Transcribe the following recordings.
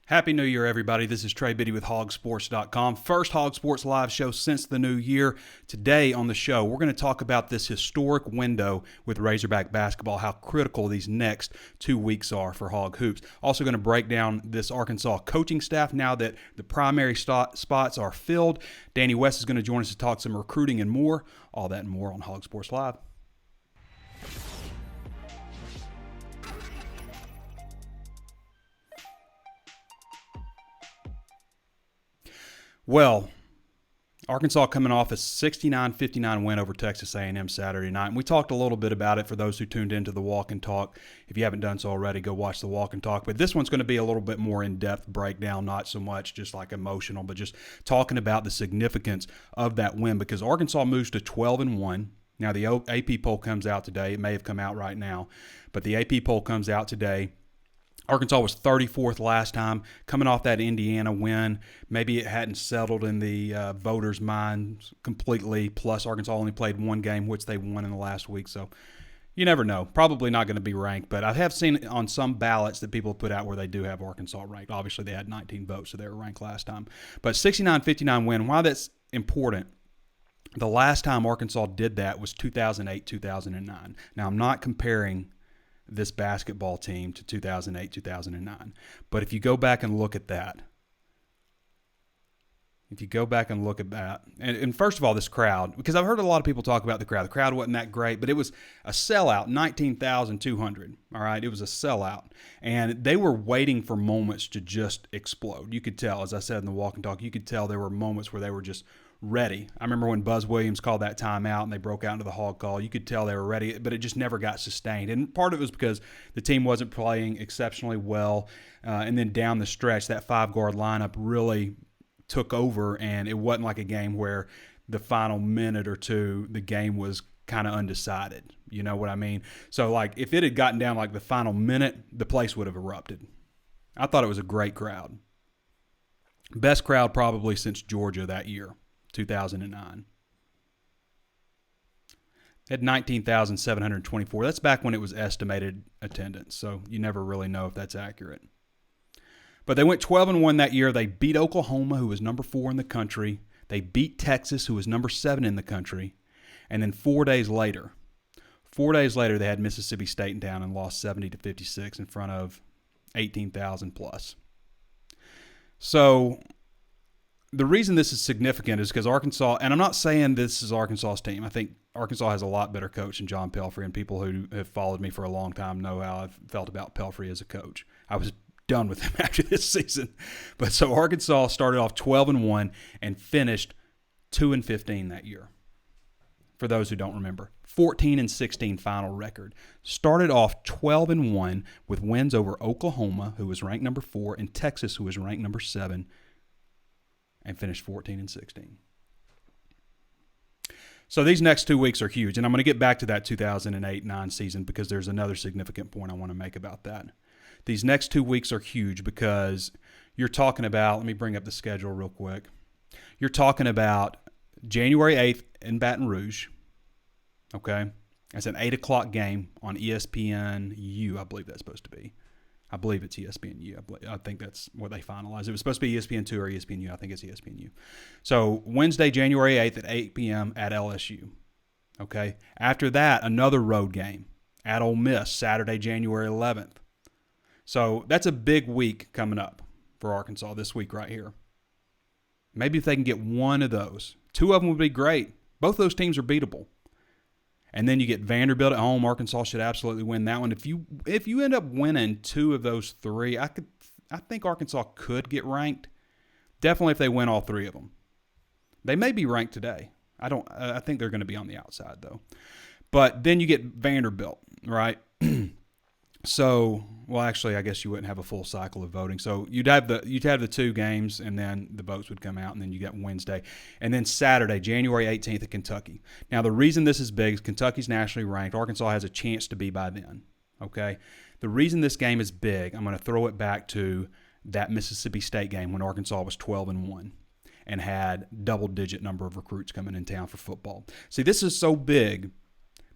Happy New Year, everybody. This is Trey Biddy with HawgSports.com. First HawgSports live show since the new year. Today on the show, we're going to talk about this historic window with Razorback basketball, how critical these next 2 weeks are for Hog Hoops. Also going to break down this Arkansas coaching staff now that the primary spots are filled. Danny West is going to join us to talk some recruiting and more. All that and more on HawgSports Live. Well, Arkansas coming off a 69-59 win over Texas A&M Saturday night. And we talked a little bit about it for those who tuned into the Walk and Talk. If you haven't done so already, go watch the Walk and Talk. But this one's going to be a little bit more in-depth breakdown, not so much just like emotional, but just talking about the significance of that win because Arkansas moves to 12-1. Now, the AP poll comes out today. It may have come out right now, but the AP poll comes out today. Arkansas was 34th last time, coming off that Indiana win. Maybe it hadn't settled in the voters' minds completely. Plus, Arkansas only played one game, which they won in the last week. So you never know. Probably not going to be ranked. But I have seen on some ballots that people put out where they do have Arkansas ranked. Obviously, they had 19 votes, so they were ranked last time. But 69-59 win, why that's important, the last time Arkansas did that was 2008-2009. Now, I'm not comparing this basketball team to 2008-2009. But if you go back and look at that, and first of all, this crowd, because I've heard a lot of people talk about the crowd. The crowd wasn't that great, but it was a sellout, 19,200. All right, it was a sellout. And they were waiting for moments to just explode. You could tell, as I said in the Walk and Talk, you could tell there were moments where they were just ready. I remember when Buzz Williams called that timeout and they broke out into the hog call. You could tell they were ready, but it just never got sustained. And part of it was because the team wasn't playing exceptionally well. And then down the stretch, that five-guard lineup really took over, and it wasn't like a game where the final minute or two, the game was kind of undecided. You know what I mean? So, like, if it had gotten down like the final minute, the place would have erupted. I thought it was a great crowd. Best crowd probably since Georgia that year. 2009. Had 19,724. That's back when it was estimated attendance, so you never really know if that's accurate. But they went 12-1 that year. They beat Oklahoma, who was number 4 in the country. They beat Texas, who was number 7 in the country. And then 4 days later, they had Mississippi State in town and lost 70-56 in front of 18,000 plus. So the reason this is significant is because Arkansas, and I'm not saying this is Arkansas's team. I think Arkansas has a lot better coach than John Pelphrey, and people who have followed me for a long time know how I've felt about Pelphrey as a coach. I was done with him after this season. But so Arkansas started off 12-1 and finished 2-15 that year. For those who don't remember, 14-16 final record. Started off 12-1 with wins over Oklahoma, who was ranked number 4, and Texas, who was ranked number 7. And finished 14-16. So these next 2 weeks are huge, and I'm going to get back to that 2008-9 season because there's another significant point I want to make about that. These next 2 weeks are huge because you're talking about, let me bring up the schedule real quick. You're talking about January 8th in Baton Rouge, okay? That's an 8 o'clock game on ESPNU, I believe that's supposed to be. I believe it's ESPNU. I think that's what they finalized. It was supposed to be ESPN2 or ESPNU. I think it's ESPNU. So Wednesday, January 8th at 8 p.m. at LSU. Okay. After that, another road game at Ole Miss, Saturday, January 11th. So that's a big week coming up for Arkansas this week right here. Maybe if they can get one of those. 2 of them would be great. Both those teams are beatable. And then you get Vanderbilt at home. Arkansas should absolutely win that one. If you end up winning 2 of those 3, I think Arkansas could get ranked. Definitely if they win all 3 of them. They may be ranked today. I think they're going to be on the outside though. But then you get Vanderbilt, right? So, well, actually, I guess you wouldn't have a full cycle of voting. So you'd have the 2 games, and then the votes would come out, and then you got Wednesday. And then Saturday, January 18th at Kentucky. Now, the reason this is big is Kentucky's nationally ranked. Arkansas has a chance to be by then, okay? The reason this game is big, I'm going to throw it back to that Mississippi State game when Arkansas was 12-1 and had double-digit number of recruits coming in town for football. See, this is so big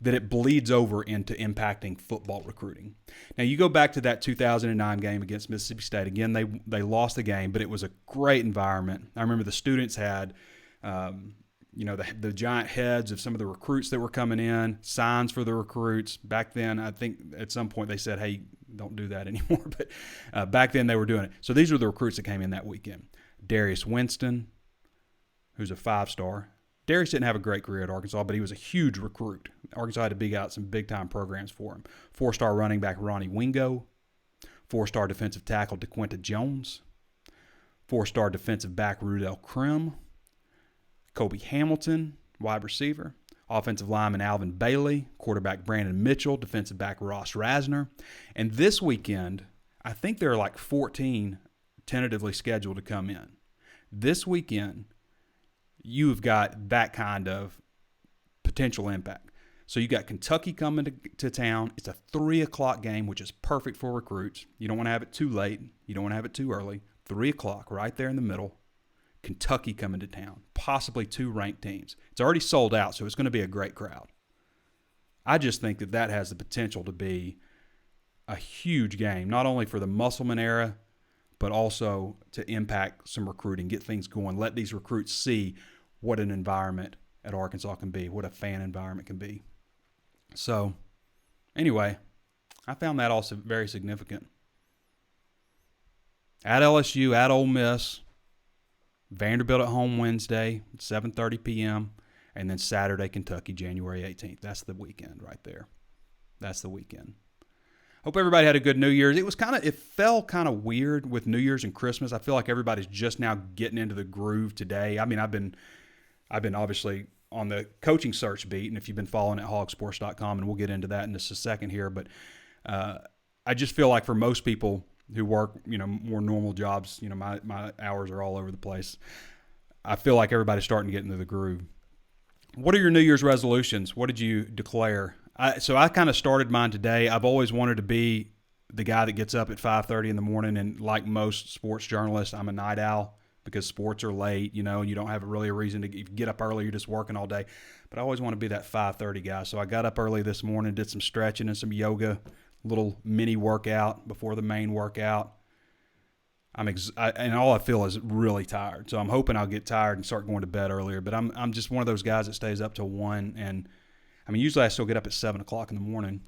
that it bleeds over into impacting football recruiting. Now, you go back to that 2009 game against Mississippi State. Again, they lost the game, but it was a great environment. I remember the students had, the giant heads of some of the recruits that were coming in, signs for the recruits. Back then, I think at some point they said, hey, don't do that anymore. But back then they were doing it. So these are the recruits that came in that weekend. Darius Winston, who's a 5-star. Darius didn't have a great career at Arkansas, but he was a huge recruit. Arkansas had to big out some big-time programs for him. 4-star running back Ronnie Wingo. 4-star defensive tackle DeQuinta Jones. 4-star defensive back Rudell Krim. Kobe Hamilton, wide receiver. Offensive lineman Alvin Bailey. Quarterback Brandon Mitchell. Defensive back Ross Rasner. And this weekend, I think there are like 14 tentatively scheduled to come in. This weekend, you've got that kind of potential impact. So you got Kentucky coming to town. It's a 3 o'clock game, which is perfect for recruits. You don't want to have it too late. You don't want to have it too early. 3 o'clock, right there in the middle. Kentucky coming to town. Possibly 2 ranked teams. It's already sold out, so it's going to be a great crowd. I just think that has the potential to be a huge game, not only for the Musselman era, but also to impact some recruiting, get things going, let these recruits see what an environment at Arkansas can be, what a fan environment can be. So, anyway, I found that also very significant. At LSU, at Ole Miss, Vanderbilt at home Wednesday, 7:30 p.m., and then Saturday, Kentucky, January 18th. That's the weekend right there. That's the weekend. Hope everybody had a good New Year's. It fell kind of weird with New Year's and Christmas. I feel like everybody's just now getting into the groove today. I mean, I've been obviously on the coaching search beat, and if you've been following at HawgSports.com, and we'll get into that in just a second here, but I just feel like for most people who work, more normal jobs, my hours are all over the place. I feel like everybody's starting to get into the groove. What are your New Year's resolutions? What did you declare? So I kind of started mine today. I've always wanted to be the guy that gets up at 5:30 in the morning, and like most sports journalists, I'm a night owl because sports are late, and you don't have really a reason to get up early. You're just working all day. But I always want to be that 5:30 guy. So I got up early this morning, did some stretching and some yoga, little mini workout before the main workout. And all I feel is really tired. So I'm hoping I'll get tired and start going to bed earlier. But I'm just one of those guys that stays up till 1. And I mean, usually I still get up at 7 o'clock in the morning.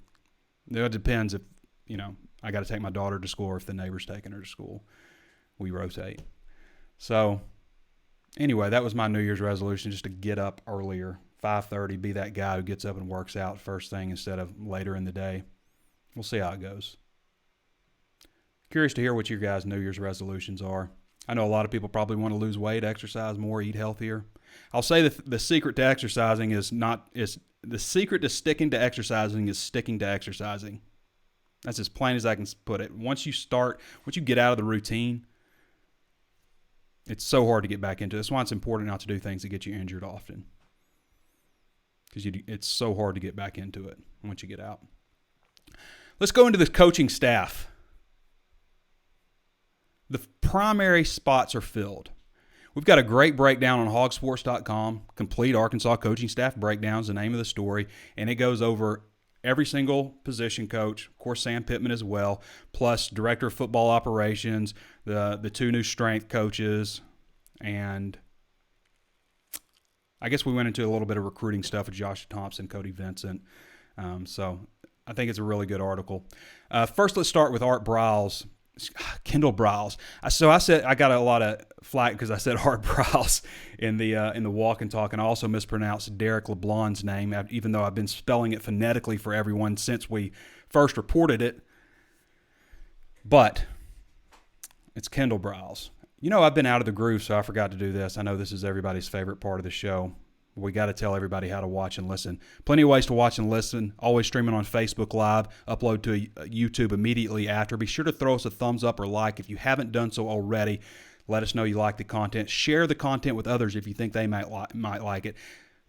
It depends if, I got to take my daughter to school or if the neighbor's taking her to school. We rotate. So anyway, that was my New Year's resolution, just to get up earlier, 5:30, be that guy who gets up and works out first thing instead of later in the day. We'll see how it goes. Curious to hear what your guys' New Year's resolutions are. I know a lot of people probably want to lose weight, exercise more, eat healthier. I'll say that the secret to exercising the secret to sticking to exercising is sticking to exercising. That's as plain as I can put it. Once you get out of the routine, it's so hard to get back into it. That's why it's important not to do things that get you injured often. Because it's so hard to get back into it once you get out. Let's go into the coaching staff. The primary spots are filled. We've got a great breakdown on HawgSports.com. Complete Arkansas coaching staff breakdown is the name of the story, and it goes over every single position coach, of course Sam Pittman as well, plus director of football operations, the 2 new strength coaches, and I guess we went into a little bit of recruiting stuff with Josh Thompson, Cody Vincent. So I think it's a really good article. First, let's start with Kendall Briles. So I said I got a lot of flack because I said Art Briles in the walk and talk, and I also mispronounced Derek LeBlanc's name, even though I've been spelling it phonetically for everyone since we first reported it. But it's Kendall Briles. I've been out of the groove, so I forgot to do this. I know this is everybody's favorite part of the show. We got to tell everybody how to watch and listen. Plenty of ways to watch and listen. Always streaming on Facebook Live. Upload to YouTube immediately after. Be sure to throw us a thumbs up or like if you haven't done so already. Let us know you like the content. Share the content with others if you think they might like it.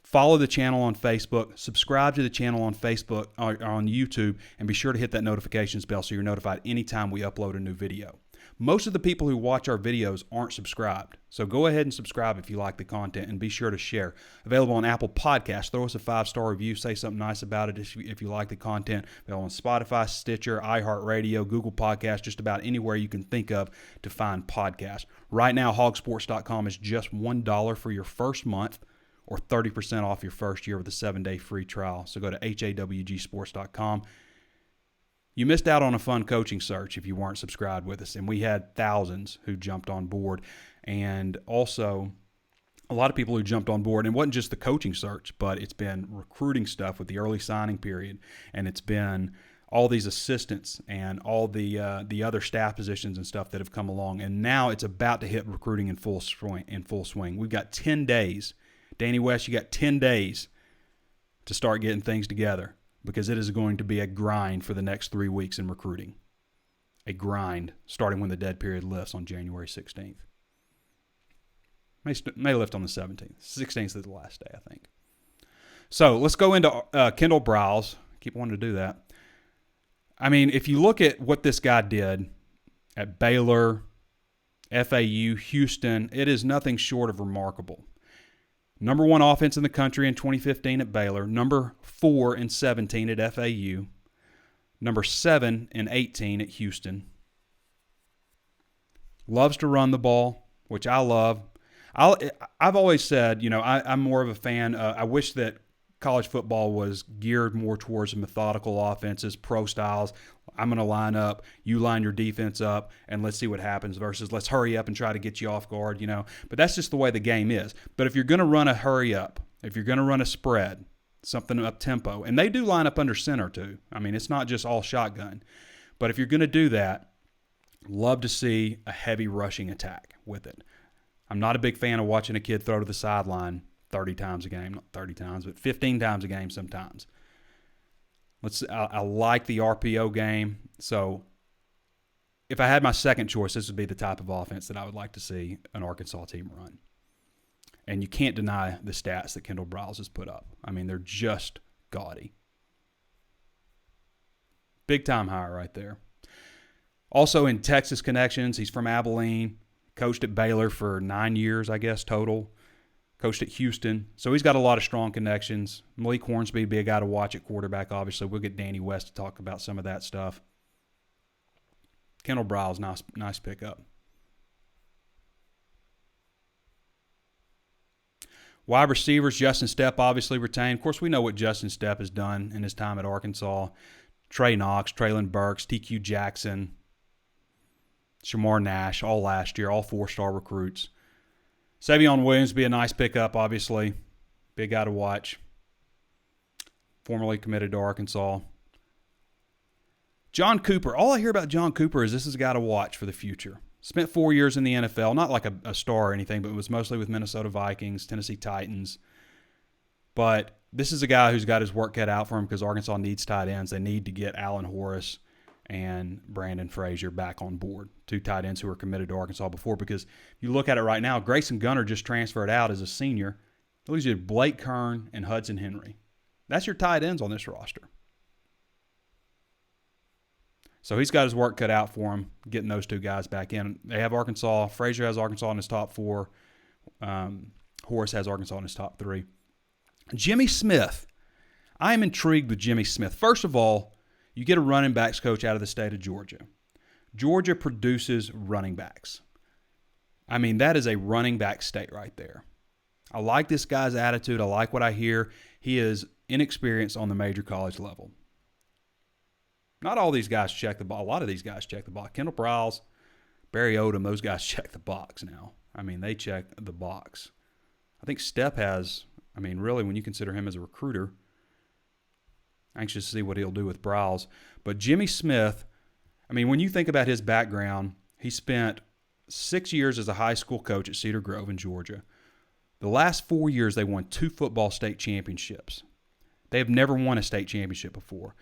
Follow the channel on Facebook. Subscribe to the channel on Facebook or on YouTube. And be sure to hit that notifications bell so you're notified anytime we upload a new video. Most of the people who watch our videos aren't subscribed. So go ahead and subscribe if you like the content, and be sure to share. Available on Apple Podcasts. Throw us a 5-star review. Say something nice about it if you like the content. Available on Spotify, Stitcher, iHeartRadio, Google Podcasts, just about anywhere you can think of to find podcasts. Right now, HawgSports.com is just $1 for your first month, or 30% off your first year with a 7-day free trial. So go to HawgSports.com. You missed out on a fun coaching search if you weren't subscribed with us, and we had thousands who jumped on board, and also a lot of people who jumped on board. And it wasn't just the coaching search, but it's been recruiting stuff with the early signing period, and it's been all these assistants and all the other staff positions and stuff that have come along, and now it's about to hit recruiting in full swing. We've got 10 days. Danny West, you got 10 days to start getting things together, because it is going to be a grind for the next 3 weeks in recruiting. A grind, starting when the dead period lifts on January 16th. May lift on the 17th. 16th is the last day, I think. So let's go into Kendall Briles. Keep wanting to do that. I mean, if you look at what this guy did at Baylor, FAU, Houston, it is nothing short of remarkable. Number 1 offense in the country in 2015 at Baylor. Number 4 in 17 at FAU. Number 7 in 18 at Houston. Loves to run the ball, which I love. I've always said, I'm more of a fan. I wish that college football was geared more towards methodical offenses, pro styles. I'm going to line up, you line your defense up, and let's see what happens, versus let's hurry up and try to get you off guard, But that's just the way the game is. But if you're going to run a hurry up, if you're going to run a spread, something up tempo, and they do line up under center too. I mean, it's not just all shotgun. But if you're going to do that, love to see a heavy rushing attack with it. I'm not a big fan of watching a kid throw to the sideline 30 times a game, not 30 times, but 15 times a game sometimes. I like the RPO game. So if I had my second choice, this would be the type of offense that I would like to see an Arkansas team run. And you can't deny the stats that Kendall Briles has put up. I mean, they're just gaudy. Big time hire right there. Also in Texas connections, he's from Abilene, coached at Baylor for 9 years, I guess, total. Coached at Houston. So he's got a lot of strong connections. Malik Hornsby would be a guy to watch at quarterback, obviously. We'll get Danny West to talk about some of that stuff. Kendall Briles, nice pickup. Wide receivers, Justin Stepp obviously retained. Of course, we know what Justin Stepp has done in his time at Arkansas. Trey Knox, Traylon Burks, TQ Jackson, Shamar Nash, all last year, all 4-star recruits. Savion Williams be a nice pickup, obviously. Big guy to watch. Formerly committed to Arkansas. John Cooper. All I hear about John Cooper is this is a guy to watch for the future. Spent 4 years in the NFL. Not like a star or anything, but it was mostly with Minnesota Vikings, Tennessee Titans. But this is a guy who's got his work cut out for him because Arkansas needs tight ends. They need to get Allen Horace and Brandon Frazier back on board. 2 tight ends who were committed to Arkansas before, because if you look at it right now, Grayson Gunner just transferred out as a senior. That leaves you with Blake Kern and Hudson Henry. That's your tight ends on this roster. So he's got his work cut out for him, getting those 2 guys back in. They have Arkansas. Frazier has Arkansas in his top 4. Horace has Arkansas in his top 3. Jimmy Smith. I am intrigued with Jimmy Smith. First of all, you get a running backs coach out of the state of Georgia. Georgia produces running backs. I mean, that is a running back state right there. I like this guy's attitude. I like what I hear. He is inexperienced on the major college level. Not all these guys check the box. A lot of these guys check the box. Kendall Briles, Barry Odom, those guys check the box now. I mean, they check the box. I think Stepp has, really, when you consider him as a recruiter, anxious to see what he'll do with Briles. But Jimmy Smith, when you think about his background, he spent 6 years as a high school coach at Cedar Grove in Georgia. The last 4 years, they won 2 football state championships. They have never won a state championship before.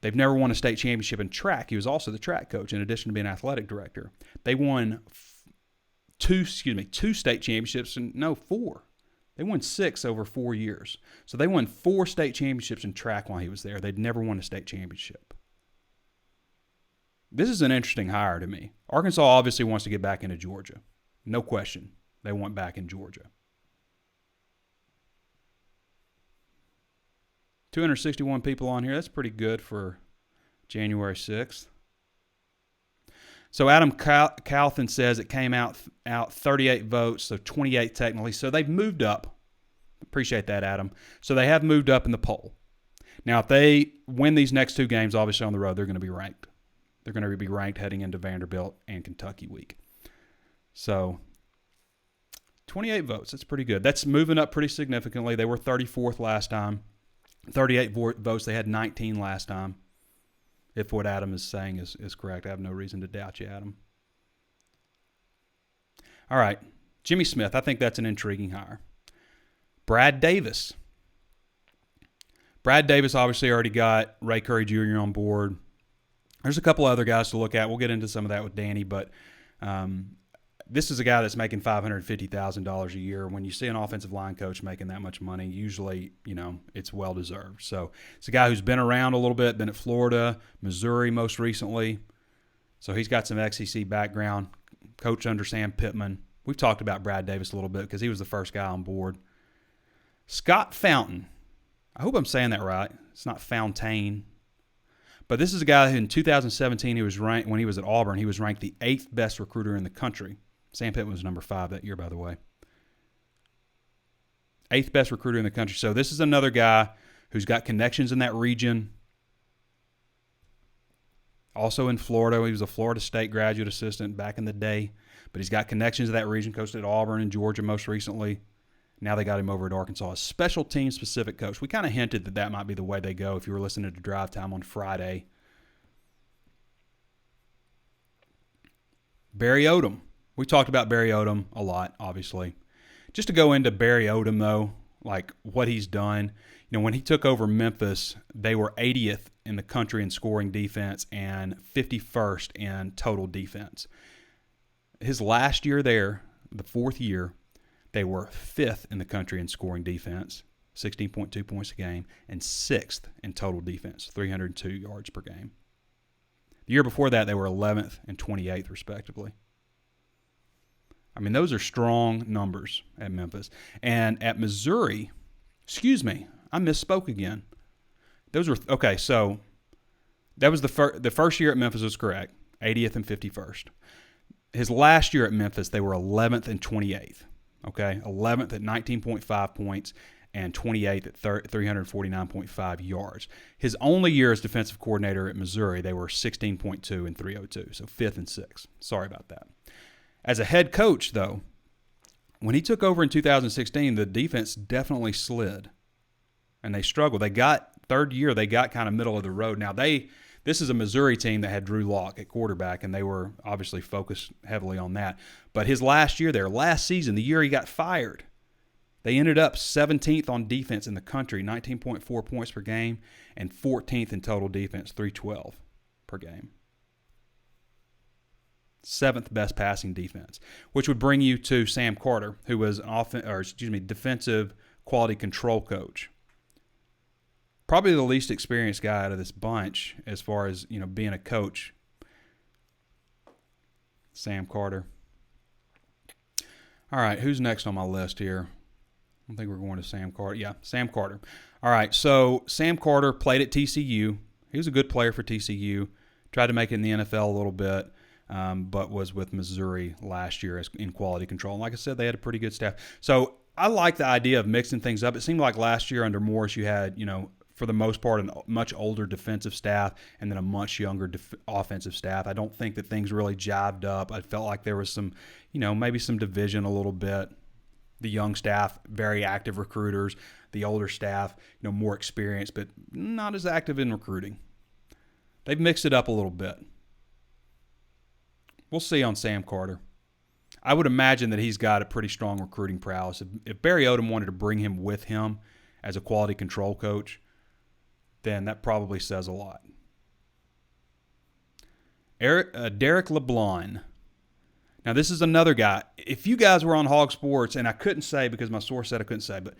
They've never won a state championship in track. He was also the track coach in addition to being athletic director. They won 4. They won 6 over 4 years. So they won 4 state championships in track while he was there. They'd never won a state championship. This is an interesting hire to me. Arkansas obviously wants to get back into Georgia. No question. They want back in Georgia. 261 people on here. That's pretty good for January 6th. So Adam Calthan says it came out 38 votes, so 28 technically. So they've moved up. Appreciate that, Adam. So they have moved up in the poll. Now, if they win these next two games, obviously on the road, they're going to be ranked. They're going to be ranked heading into Vanderbilt and Kentucky week. So 28 votes. That's pretty good. That's moving up pretty significantly. They were 34th last time. 38 votes. They had 19 last time. If what Adam is saying is correct, I have no reason to doubt you, Adam. All right. Jimmy Smith. I think that's an intriguing hire. Brad Davis. Brad Davis obviously already got Ray Curry Jr. on board. There's a couple other guys to look at. We'll get into some of that with Danny, but this is a guy that's making $550,000 a year. When you see an offensive line coach making that much money, usually, it's well-deserved. So it's a guy who's been around a little bit, been at Florida, Missouri most recently. So he's got some SEC background, coached under Sam Pittman. We've talked about Brad Davis a little bit because he was the first guy on board. Scott Fountain. I hope I'm saying that right. It's not Fountain. But this is a guy who in 2017, he was ranked, when he was at Auburn, he was ranked the 8th best recruiter in the country. Sam Pittman was number 5 that year, by the way. 8th best recruiter in the country. So this is another guy who's got connections in that region. Also in Florida. He was a Florida State graduate assistant back in the day. But he's got connections in that region, coached at Auburn and Georgia most recently. Now they got him over at Arkansas, a special team specific coach. We kind of hinted that might be the way they go if you were listening to Drive Time on Friday. Barry Odom. We talked about Barry Odom a lot, obviously. Just to go into Barry Odom, though, like what he's done. When he took over Memphis, they were 80th in the country in scoring defense and 51st in total defense. His last year there, the 4th year, they were 5th in the country in scoring defense, 16.2 points a game, and 6th in total defense, 302 yards per game. The year before that, they were 11th and 28th, respectively. I mean, those are strong numbers at Memphis. And at Missouri, I misspoke again. So that was the first year at Memphis was correct, 80th and 51st. His last year at Memphis, they were 11th and 28th. Okay, 11th at 19.5 points and 28th at 349.5 yards. His only year as defensive coordinator at Missouri, they were 16.2 and 302, so 5th and 6th. Sorry about that. As a head coach, though, when he took over in 2016, the defense definitely slid, and they struggled. They got third year, they got kind of middle of the road. Now, this is a Missouri team that had Drew Lock at quarterback, and they were obviously focused heavily on that. But his last year there, last season, the year he got fired, they ended up 17th on defense in the country, 19.4 points per game, and 14th in total defense, 312 per game. 7th best passing defense, which would bring you to Sam Carter, who was an defensive quality control coach. Probably the least experienced guy out of this bunch as far as, being a coach. Sam Carter. All right, who's next on my list here? I think we're going to Sam Carter. Yeah, Sam Carter. All right, so Sam Carter played at TCU. He was a good player for TCU. Tried to make it in the NFL a little bit, but was with Missouri last year in quality control. And like I said, they had a pretty good staff. So I like the idea of mixing things up. It seemed like last year under Morris you had, for the most part, a much older defensive staff and then a much younger offensive staff. I don't think that things really jived up. I felt like there was some, maybe some division a little bit. The young staff, very active recruiters. The older staff, more experienced, but not as active in recruiting. They've mixed it up a little bit. We'll see on Sam Carter. I would imagine that he's got a pretty strong recruiting prowess. If Barry Odom wanted to bring him with him as a quality control coach, then that probably says a lot. Derek LeBlanc. Now, this is another guy. If you guys were on HawgSports, and I couldn't say because my source said I couldn't say, but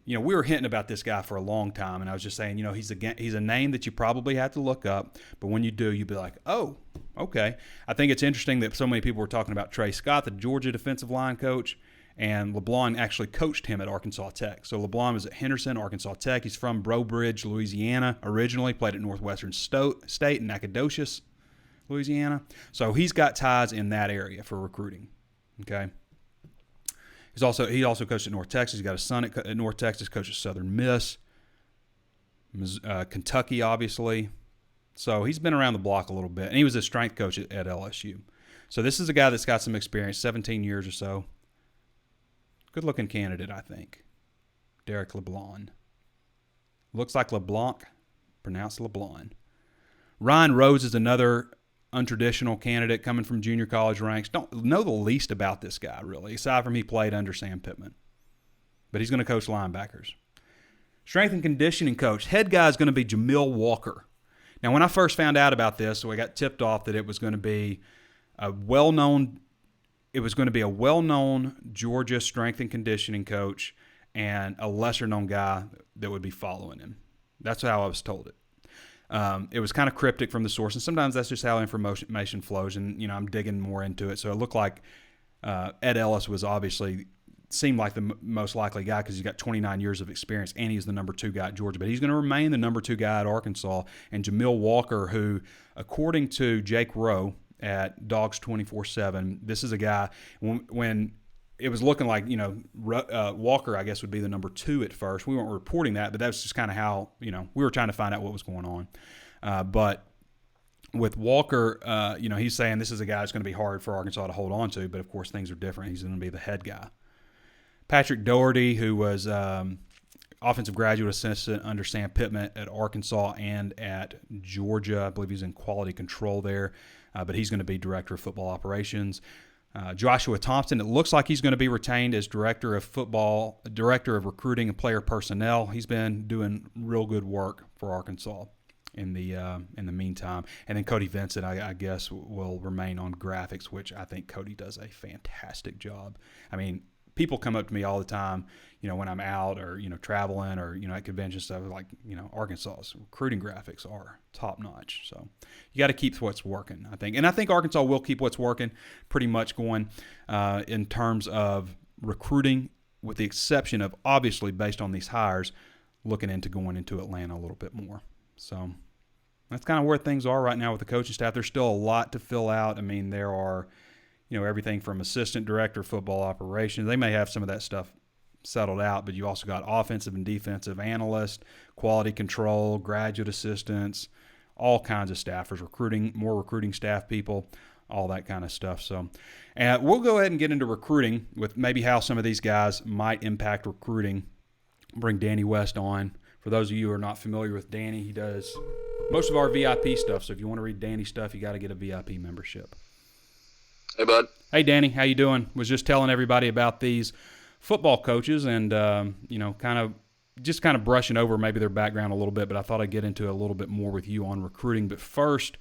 we were hinting about this guy for a long time, and I was just saying, he's a name that you probably have to look up, but when you do, you'll be like, oh, okay. I think it's interesting that so many people were talking about Trey Scott, the Georgia defensive line coach, and LeBlanc actually coached him at Arkansas Tech. So LeBlanc was at Henderson, Arkansas Tech. He's from Breaux Bridge, Louisiana, originally, played at Northwestern State in Nacogdoches, Louisiana. So he's got ties in that area for recruiting, okay? He also coached at North Texas. He's got a son at North Texas, coached at Southern Miss, Kentucky, obviously. So he's been around the block a little bit. And he was a strength coach at LSU. So this is a guy that's got some experience, 17 years or so. Good-looking candidate, I think. Derek LeBlanc. Looks like LeBlanc, pronounced LeBlanc. Ryan Rose is another untraditional candidate coming from junior college ranks. Don't know the least about this guy, really, aside from he played under Sam Pittman. But he's going to coach linebackers. Strength and conditioning coach. Head guy is going to be Jamil Walker. Now, when I first found out about this, so I got tipped off that it was going to be a well-known Georgia strength and conditioning coach and a lesser-known guy that would be following him. That's how I was told it. It was kind of cryptic from the source, and sometimes that's just how information flows, and I'm digging more into it. So it looked like Ed Ellis seemed like the most likely guy because he's got 29 years of experience, and he's the number 2 guy at Georgia. But he's going to remain the number 2 guy at Arkansas. And Jamil Walker, who, according to Jake Rowe at Dogs 24/7, this is a guy when it was looking like, Walker, I guess, would be the number 2 at first. We weren't reporting that, but that's just kind of how, we were trying to find out what was going on. But with Walker, he's saying this is a guy that's going to be hard for Arkansas to hold on to, but of course things are different. He's going to be the head guy. Patrick Doherty, who was offensive graduate assistant under Sam Pittman at Arkansas and at Georgia. I believe he's in quality control there, but he's going to be director of football operations. Joshua Thompson, it looks like he's going to be retained as director of recruiting and player personnel. He's been doing real good work for Arkansas in the meantime. And then Cody Vincent, I guess, will remain on graphics, which I think Cody does a fantastic job. I mean, people come up to me all the time, when I'm out or, traveling or, at conventions, stuff like, Arkansas's recruiting graphics are top notch. So you got to keep what's working, I think. And I think Arkansas will keep what's working pretty much going in terms of recruiting, with the exception of, obviously, based on these hires, looking into going into Atlanta a little bit more. So that's kind of where things are right now with the coaching staff. There's still a lot to fill out. I mean, there are, everything from assistant director of football operations. They may have some of that stuff settled out, but you also got offensive and defensive analysts, quality control, graduate assistants, all kinds of staffers, more recruiting staff people, all that kind of stuff. So, and we'll go ahead and get into recruiting with maybe how some of these guys might impact recruiting. Bring Danny West on. For those of you who are not familiar with Danny, he does most of our VIP stuff. So if you want to read Danny's stuff, you got to get a VIP membership. Hey, bud. Hey, Danny. How you doing? Was just telling everybody about these football coaches and, kind of brushing over maybe their background a little bit, but I thought I'd get into a little bit more with you on recruiting. But first,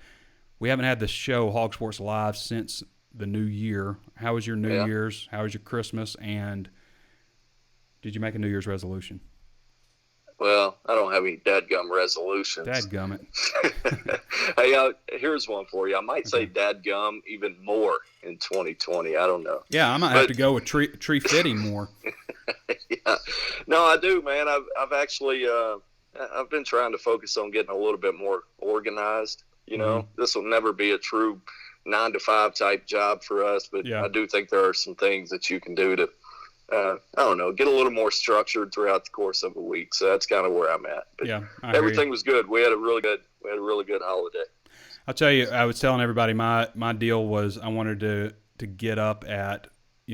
we haven't had the show HawgSports Live since the new year. How was your New Year's? How was your Christmas? And did you make a New Year's resolution? Well, I don't have any dadgum resolutions. Dadgum it. Hey, here's one for you. I might say dadgum even more in 2020. I don't know. Yeah, I might have to go with tree fitting more. Yeah. No, I do, man. I've actually I've been trying to focus on getting a little bit more organized. This will never be a true 9-to-5 type job for us, but I do think there are some things that you can do to I don't know, get a little more structured throughout the course of a week. So that's kind of where I'm at. But everything was good. We had a really good holiday. I'll tell you, I was telling everybody my deal was I wanted to get up at,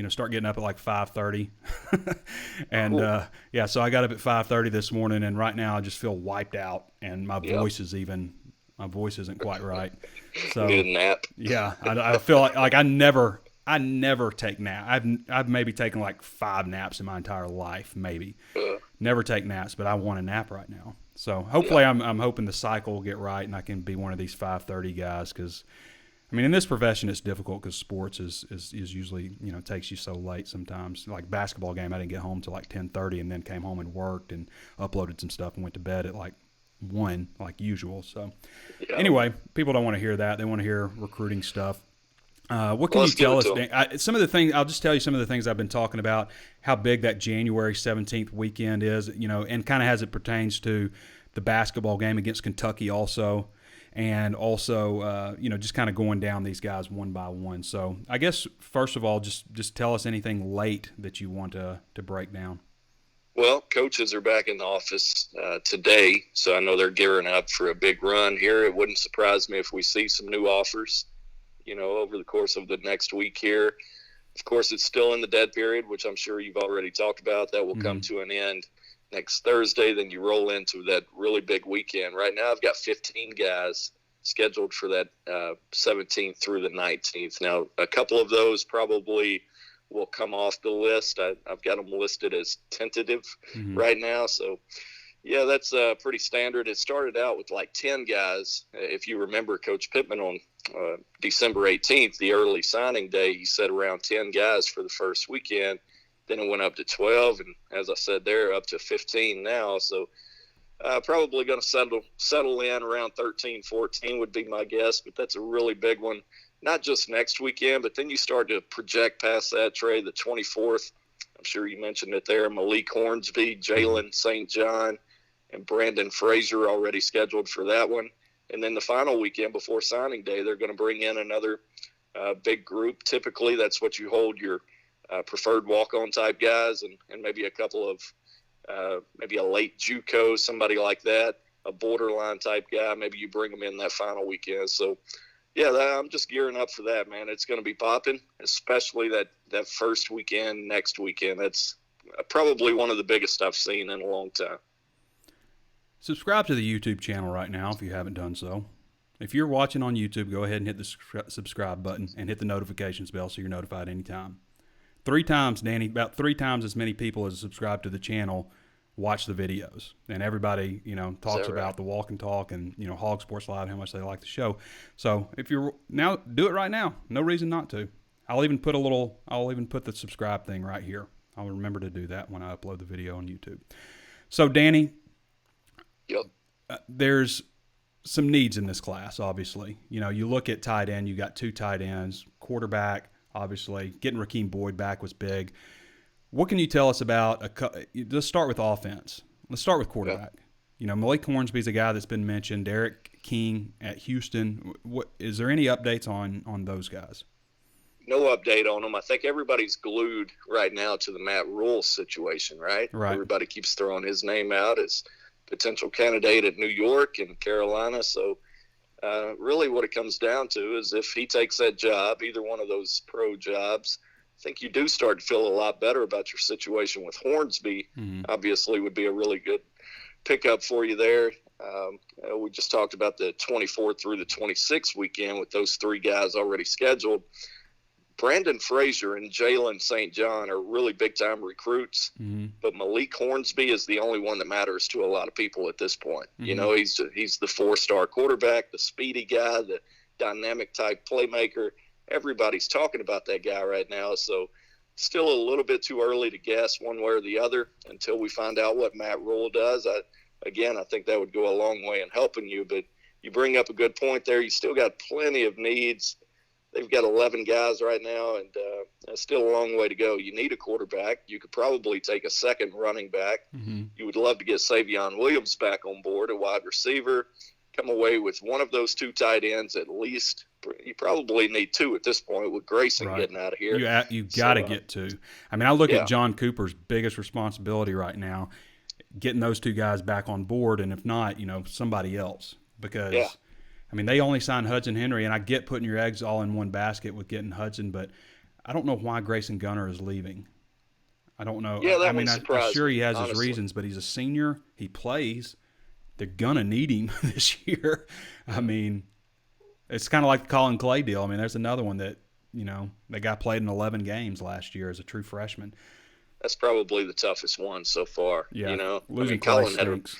start getting up at like 5:30. And cool. So I got up at 5:30 this morning, and right now I just feel wiped out, and my voice isn't quite right. So need a nap. Yeah, I feel like I never take naps. I've maybe taken like 5 naps in my entire life, maybe. Never take naps, but I want a nap right now. So hopefully I'm hoping the cycle will get right and I can be one of these 5:30 guys because I mean, in this profession, it's difficult because sports is usually, takes you so late sometimes. Like basketball game, I didn't get home till like 10:30 and then came home and worked and uploaded some stuff and went to bed at like 1, like usual. So anyway, people don't want to hear that. They want to hear recruiting stuff. What can you tell us, Dan? Some of the things, I'll just tell you some of the things I've been talking about, how big that January 17th weekend is, and kind of as it pertains to the basketball game against Kentucky also. And also, just kind of going down these guys one by one. So I guess, first of all, just tell us anything late that you want to break down. Well, coaches are back in the office today, so I know they're gearing up for a big run here. It wouldn't surprise me if we see some new offers, over the course of the next week here. Of course, it's still in the dead period, which I'm sure you've already talked about. That will come to an end next Thursday. Then you roll into that really big weekend. Right now, I've got 15 guys scheduled for that 17th through the 19th. Now, a couple of those probably will come off the list. I've got them listed as tentative right now. So, yeah, that's pretty standard. It started out with like 10 guys. If you remember Coach Pittman on December 18th, the early signing day, he said around 10 guys for the first weekend. Then it went up to 12, and as I said there, up to 15 now. So probably going to settle in around 13, 14 would be my guess, but that's a really big one. Not just next weekend, but then you start to project past that, Trey, the 24th. I'm sure you mentioned it there. Malik Hornsby, Jalen St. John, and Brandon Frazier already scheduled for that one. And then the final weekend before signing day, they're going to bring in another big group. Typically, that's what you hold your preferred walk-on type guys and maybe a couple of maybe a late JUCO, somebody like that, a borderline type guy. Maybe you bring them in that final weekend. So, yeah, I'm just gearing up for that, man. It's going to be popping, especially that first weekend, next weekend. That's probably one of the biggest I've seen in a long time. Subscribe to the YouTube channel right now if you haven't done so. If you're watching on YouTube, go ahead and hit the subscribe button and hit the notifications bell so you're notified anytime. 3 times, Danny, about 3 times as many people as subscribe to the channel watch the videos. And everybody, talks about the walk and talk and, HawgSports Live, how much they like the show. So if you're now, do it right now. No reason not to. I'll even put the subscribe thing right here. I'll remember to do that when I upload the video on YouTube. So Danny, there's some needs in this class, obviously. You look at tight end, you got 2 tight ends, quarterback, obviously. Getting Rakeem Boyd back was big. What can you tell us about let's start with offense. Let's start with quarterback. Malik Hornsby's a guy that's been mentioned. Eric King at Houston. Is there any updates on those guys? No update on them. I think everybody's glued right now to the Matt Rule situation, right? Everybody keeps throwing his name out as potential candidate at New York and Carolina. So really what it comes down to is if he takes that job, either one of those pro jobs, I think you do start to feel a lot better about your situation with Hornsby. Obviously would be a really good pickup for you there. We just talked about the 24th through the 26th weekend with those 3 guys already scheduled. Brandon Frazier and Jalen St. John are really big-time recruits, but Malik Hornsby is the only one that matters to a lot of people at this point. He's the 4-star quarterback, the speedy guy, the dynamic-type playmaker. Everybody's talking about that guy right now, so still a little bit too early to guess one way or the other until we find out what Matt Rule does. I think that would go a long way in helping you, but you bring up a good point there. You still got plenty of needs. They've got 11 guys right now, and that's still a long way to go. You need a quarterback. You could probably take a second running back. You would love to get Savion Williams back on board, a wide receiver, come away with one of those 2 tight ends at least. You probably need 2 at this point with Grayson getting out of here. You got to get 2. I mean, I look at John Cooper's biggest responsibility right now, getting those 2 guys back on board, and if not, somebody else. Because, I mean, they only signed Hudson Henry, and I get putting your eggs all in one basket with getting Hudson, but I don't know why Grayson Gunner is leaving. I don't know. Yeah, I'm sure he has honestly. his reasons, but he's a senior. He plays. They're going to need him this year. I mean, it's kind of like the Colin Clay deal. I mean, there's another one that, that guy played in 11 games last year as a true freshman. That's probably the toughest one so far. Yeah, losing Colin stinks.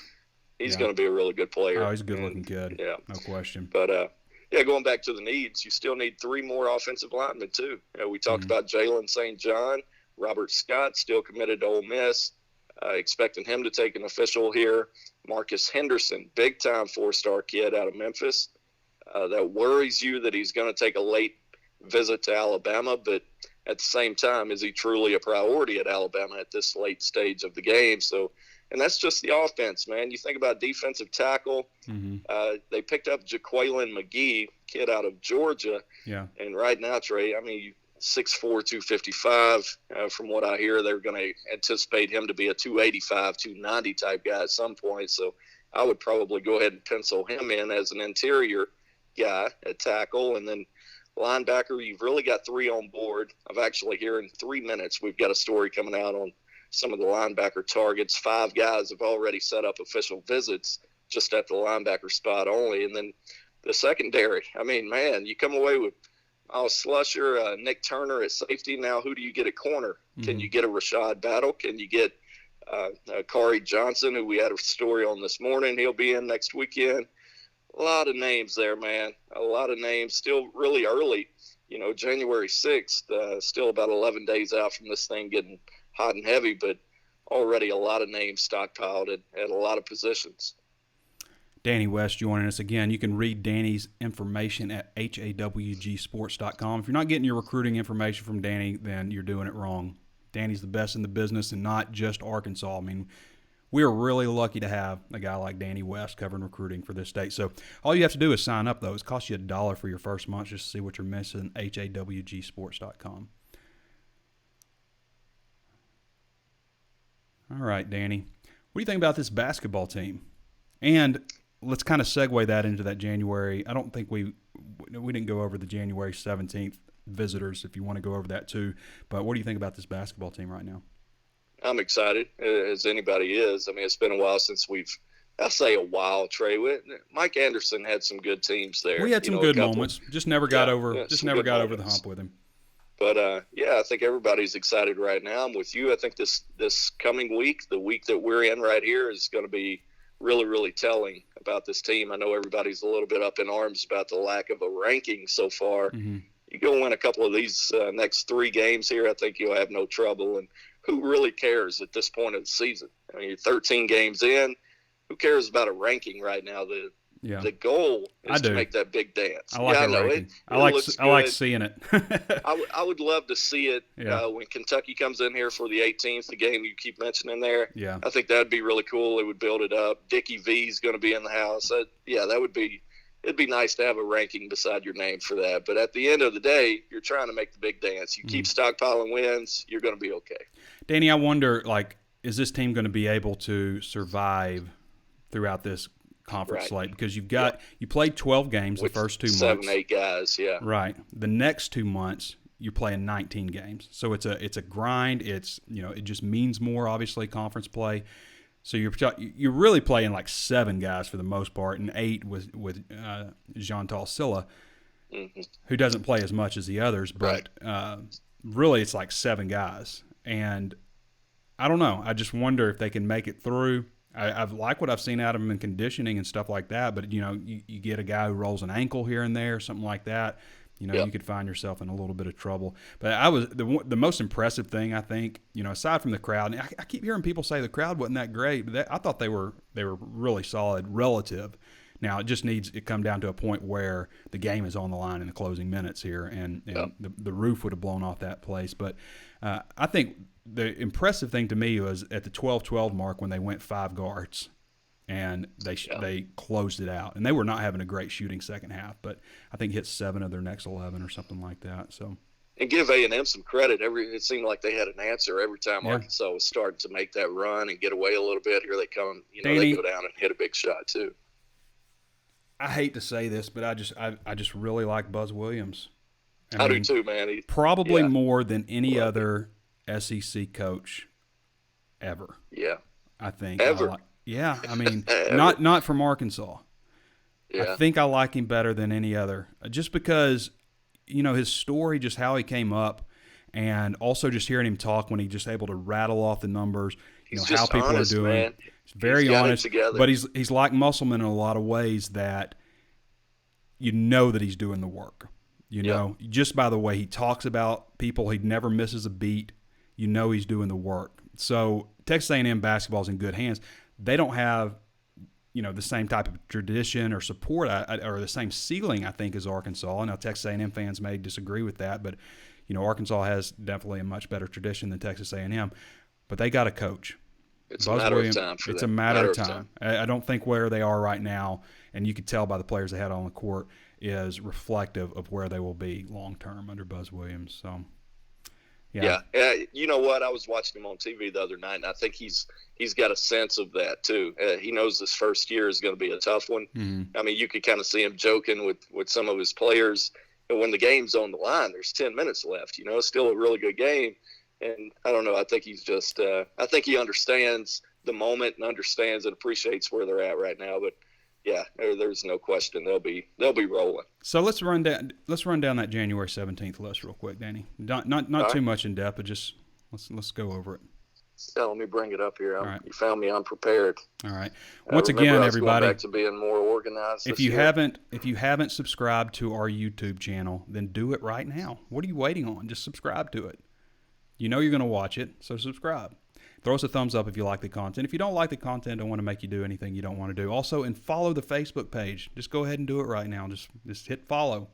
He's going to be a really good player. Oh, he's a good-looking kid. Yeah, no question. But yeah, going back to the needs, you still need 3 more offensive linemen too. We talked about Jalen St. John, Robert Scott, still committed to Ole Miss, expecting him to take an official here. Marcus Henderson, big-time 4-star kid out of Memphis. That worries you that he's going to take a late visit to Alabama, but at the same time, is he truly a priority at Alabama at this late stage of the game? So, and that's just the offense, man. You think about defensive tackle. They picked up Jaqueline McGee, kid out of Georgia. Yeah. And right now, Trey, I mean, 6'4", 255. From what I hear, they're going to anticipate him to be a 285, 290 type guy at some point. So I would probably go ahead and pencil him in as an interior guy at tackle. And then linebacker, you've really got 3 on board. I've actually, here in 3 minutes, we've got a story coming out on some of the linebacker targets. 5 guys have already set up official visits just at the linebacker spot only. And then the secondary, I mean, man, you come away with Miles Slusher, Nick Turner at safety. Now who do you get at corner? Can you get a Rashad Battle? Can you get Kari Johnson, who we had a story on this morning? He'll be in next weekend. A lot of names there, man. A lot of names. Still really early, January 6th, still about 11 days out from this thing getting hot and heavy, but already a lot of names stockpiled at a lot of positions. Danny West joining us again. You can read Danny's information at HawgSports.com. If you're not getting your recruiting information from Danny, then you're doing it wrong. Danny's the best in the business, and not just Arkansas. I mean, we are really lucky to have a guy like Danny West covering recruiting for this state. So all you have to do is sign up, though. It costs you $1 for your first month just to see what you're missing. HawgSports.com. All right, Danny. What do you think about this basketball team? And let's kind of segue that into that January. I don't think we didn't go over the January 17th visitors, if you want to go over that too. But what do you think about this basketball team right now? I'm excited, as anybody is. I mean, it's been a while since I'll say a while, Trey. Mike Anderson had some good teams there. We had some good moments. Just never got over the hump with him. But, I think everybody's excited right now. I'm with you. I think this coming week, the week that we're in right here, is going to be really, really telling about this team. I know everybody's a little bit up in arms about the lack of a ranking so far. You go win a couple of these next 3 games here, I think you'll have no trouble. And who really cares at this point of the season? I mean, you're 13 games in. Who cares about a ranking right now? The goal is to make that big dance. I like I like seeing it. I would love to see it when Kentucky comes in here for the 18th, the game you keep mentioning there. Yeah. I think that would be really cool. It would build it up. Dickie V's going to be in the house. It'd be nice to have a ranking beside your name for that. But at the end of the day, you're trying to make the big dance. You keep stockpiling wins, you're going to be okay. Danny, I wonder, is this team going to be able to survive throughout this conference slate? Because you played 12 games the first 2 months. 7-8 guys, yeah. Right. The next 2 months, you're playing 19 games. So it's a grind. It's, it just means more, obviously, conference play. So you're really playing like 7 guys for the most part, and 8 with Jean-Tal Silla, who doesn't play as much as the others. But really, it's like 7 guys. And I don't know. I just wonder if they can make it through. I like what I've seen out of them in conditioning and stuff like that. But, you get a guy who rolls an ankle here and there, something like that. You could find yourself in a little bit of trouble. But the most impressive thing, I think, aside from the crowd, and I keep hearing people say the crowd wasn't that great, but I thought they were really solid relative. Now, it just needs to come down to a point where the game is on the line in the closing minutes here, and the roof would have blown off that place. But I think the impressive thing to me was at the 12-12 mark when they went 5 guards. And they closed it out. And they were not having a great shooting second half, but I think hit 7 of their next 11 or something like that. So, and give A&M some credit. It seemed like they had an answer every time Arkansas was starting to make that run and get away a little bit. Here they come. Danny, they go down and hit a big shot too. I hate to say this, but I just really like Buzz Williams. I do too, man. Probably more than any other SEC coach ever. Yeah. I think. Ever. Yeah, I mean, not from Arkansas. Yeah. I think I like him better than any other, just because, his story, just how he came up, and also just hearing him talk when he's just able to rattle off the numbers, how people honest, are doing. Man. He's very honest, but he's like Musselman in a lot of ways, that you know that he's doing the work. You know, just by the way he talks about people, he never misses a beat. You know he's doing the work. So Texas A&M basketball is in good hands. They don't have, the same type of tradition or support or the same ceiling, I think, as Arkansas. Now, Texas A&M fans may disagree with that, but, Arkansas has definitely a much better tradition than Texas A&M. But they got a coach. It's a matter of time for them. It's a matter of time. I don't think where they are right now, and you could tell by the players they had on the court, is reflective of where they will be long term under Buzz Williams. So, yeah. You know what? I was watching him on TV the other night, and I think he's got a sense of that too. He knows this first year is going to be a tough one. Mm-hmm. I mean, you could kind of see him joking with some of his players. And when the game's on the line, there's 10 minutes left. It's still a really good game. And I don't know. I think he's just I think he understands the moment and understands and appreciates where they're at right now. But yeah, there's no question they'll be rolling. So let's run down that January 17th list real quick, Danny. Not too much in depth, but just let's go over it. Yeah, let me bring it up here. All right. You found me unprepared. All right. Once again, everybody, going back to being more organized. If you haven't subscribed to our YouTube channel, then do it right now. What are you waiting on? Just subscribe to it. You're going to watch it, so subscribe. Throw us a thumbs up if you like the content. If you don't like the content, I don't want to make you do anything you don't want to do. Also, and follow the Facebook page. Just go ahead and do it right now. Just hit follow.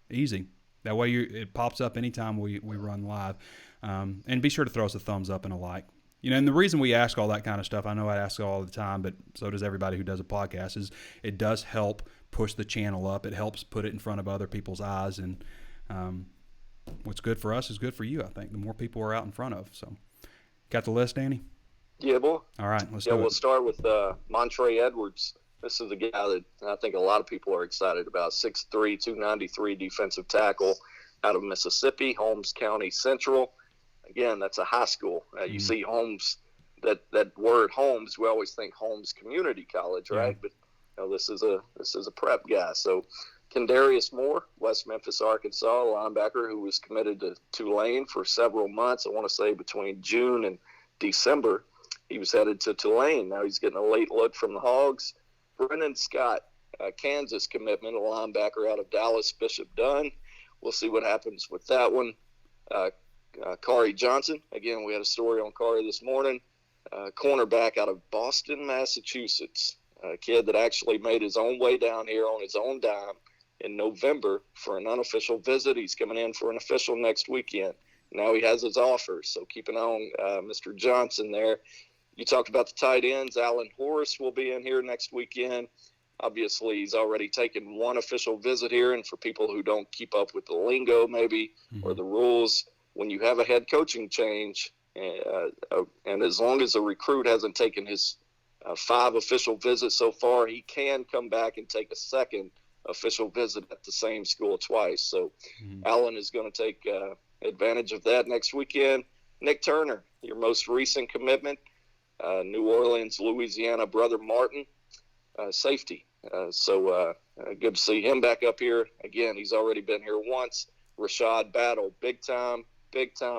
Easy. That way it pops up anytime we run live. And be sure to throw us a thumbs up and a like. And the reason we ask all that kind of stuff, I know I ask it all the time, but so does everybody who does a podcast, is it does help push the channel up. It helps put it in front of other people's eyes. And what's good for us is good for you, I think. The more people we're out in front of. So, got the list, Danny? Yeah, boy. All right, let's do it. We'll start with Montre Edwards. This is the guy that I think a lot of people are excited about. 6'3", 293 defensive tackle out of Mississippi, Holmes County Central. Again, that's a high school. You see Holmes, that word Holmes, we always think Holmes Community College, right? Yeah. But this is a prep guy. So Kendarius Moore, West Memphis, Arkansas, linebacker who was committed to Tulane for several months. I want to say between June and December, he was headed to Tulane. Now he's getting a late look from the Hogs. Brennan Scott, Kansas commitment, a linebacker out of Dallas, Bishop Dunn. We'll see what happens with that one. Kari Johnson, again, we had a story on Kari this morning. Cornerback out of Boston, Massachusetts. A kid that actually made his own way down here on his own dime in November for an unofficial visit. He's coming in for an official next weekend. Now he has his offer, so keep an eye on Mr. Johnson there. You talked about the tight ends. Alan Horace will be in here next weekend. Obviously, he's already taken one official visit here, and for people who don't keep up with the lingo maybe or the rules, when you have a head coaching change, and as long as a recruit hasn't taken his 5 official visits so far, he can come back and take a second official visit at the same school twice. So Allen is going to take advantage of that next weekend. Nick Turner, your most recent commitment, New Orleans, Louisiana, Brother Martin, safety. So good to see him back up here. Again, he's already been here once. Rashad Battle, big time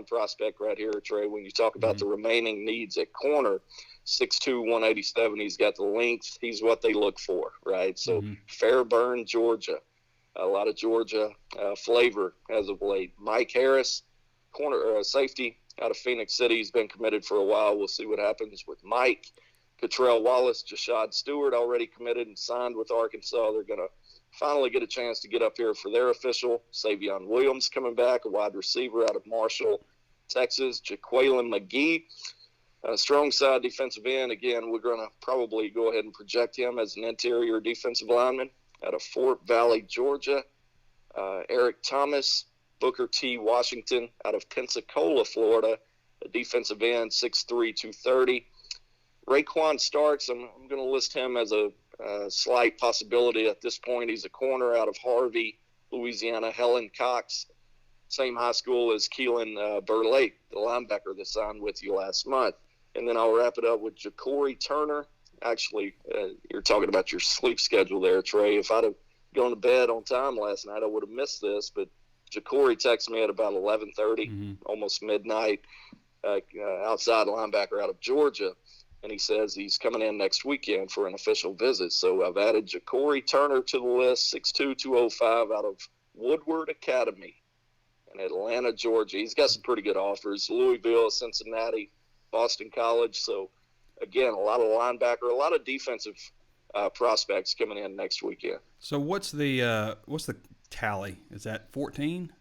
prospect right here, Trey. When you talk about the remaining needs at corner, 6'2", 187, he's got the length. He's what they look for, right? So Fairburn, Georgia, a lot of Georgia flavor as of late. Mike Harris, safety out of Phoenix City. He's been committed for a while. We'll see what happens with Mike. Cottrell Wallace, Jashad Stewart already committed and signed with Arkansas. They're going to finally get a chance to get up here for their official. Savion Williams coming back, a wide receiver out of Marshall, Texas. Jaqueline McGee, strong side defensive end. Again, we're going to probably go ahead and project him as an interior defensive lineman out of Fort Valley, Georgia. Eric Thomas, Booker T. Washington out of Pensacola, Florida, a defensive end, 6'3", 230. Raekwon Starks, I'm going to list him as a slight possibility at this point. He's a corner out of Harvey, Louisiana. Helen Cox, same high school as Keelan Burlake, the linebacker that signed with you last month. And then I'll wrap it up with Ja'Cory Turner. Actually, you're talking about your sleep schedule there, Trey. If I'd have gone to bed on time last night, I would have missed this. But Ja'Cory texted me at about 11:30, almost midnight, outside linebacker out of Georgia. and he says he's coming in next weekend for an official visit. So I've added Ja'Cory Turner to the list, 6'2", 205, out of Woodward Academy in Atlanta, Georgia. He's got some pretty good offers: Louisville, Cincinnati, Boston College. So, again, a lot of linebacker, a lot of defensive prospects coming in next weekend. So what's the tally? Is that 14?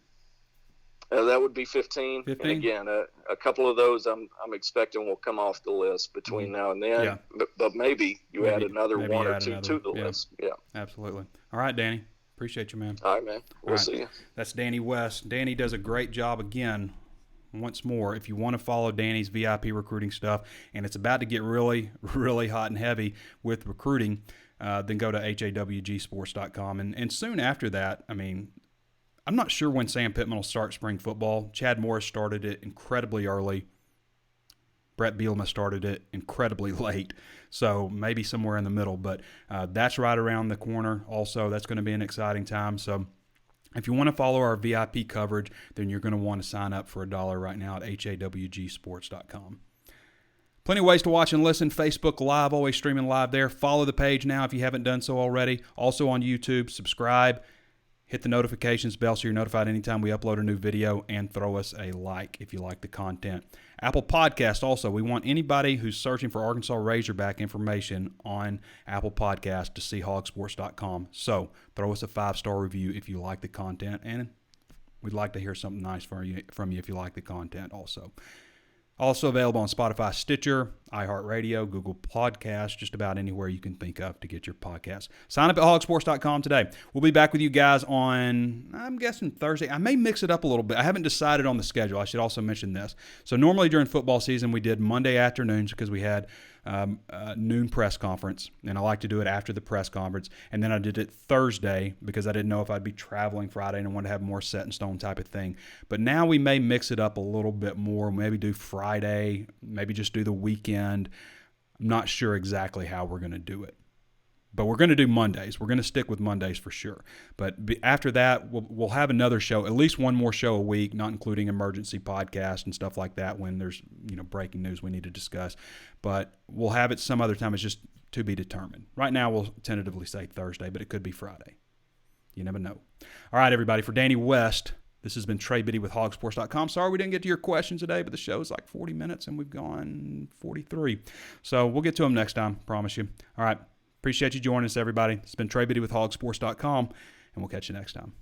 That would be 15. 15? And again, a couple of those I'm expecting will come off the list between now and then. Yeah. But maybe add another one or two to the yeah. list. Yeah. Absolutely. All right, Danny. Appreciate you, man. All right, man. We'll see you. That's Danny West. Danny does a great job again. Once more, if you want to follow Danny's VIP recruiting stuff, and it's about to get really, really hot and heavy with recruiting, then go to HawgSports.com. And soon after that, I mean, I'm not sure when Sam Pittman will start spring football. Chad Morris started it incredibly early. Brett Bielema started it incredibly late. So maybe somewhere in the middle. But that's right around the corner. Also, that's going to be an exciting time. So if you want to follow our VIP coverage, then you're going to want to sign up for $1 right now at HawgSports.com. Plenty of ways to watch and listen. Facebook Live, always streaming live there. Follow the page now if you haven't done so already. Also on YouTube, subscribe. Hit the notifications bell so you're notified anytime we upload a new video, and throw us a like if you like the content. Apple Podcast also. We want anybody who's searching for Arkansas Razorback information on Apple Podcast to see HawgSports.com. So throw us a 5-star review if you like the content, and we'd like to hear something nice from you if you like the content also. Also available on Spotify, Stitcher, iHeartRadio, Google Podcasts, just about anywhere you can think of to get your podcast. Sign up at HawgSports.com today. We'll be back with you guys on, I'm guessing, Thursday. I may mix it up a little bit. I haven't decided on the schedule. I should also mention this. So normally during football season, we did Monday afternoons because we had noon press conference, and I like to do it after the press conference. And then I did it Thursday because I didn't know if I'd be traveling Friday and I wanted to have a more set in stone type of thing. But now we may mix it up a little bit more, maybe do Friday, maybe just do the weekend. I'm not sure exactly how we're going to do it. But we're going to do Mondays. We're going to stick with Mondays for sure. But after that, we'll have another show, at least one more show a week, not including emergency podcasts and stuff like that when there's breaking news we need to discuss. But we'll have it some other time. It's just to be determined. Right now, we'll tentatively say Thursday, but it could be Friday. You never know. All right, everybody. For Danny West, this has been Trey Biddy with HawgSports.com. Sorry we didn't get to your questions today, but the show's like 40 minutes, and we've gone 43. So we'll get to them next time, promise you. All right. Appreciate you joining us, everybody. It's been Trey Biddy with HawgSports.com, and we'll catch you next time.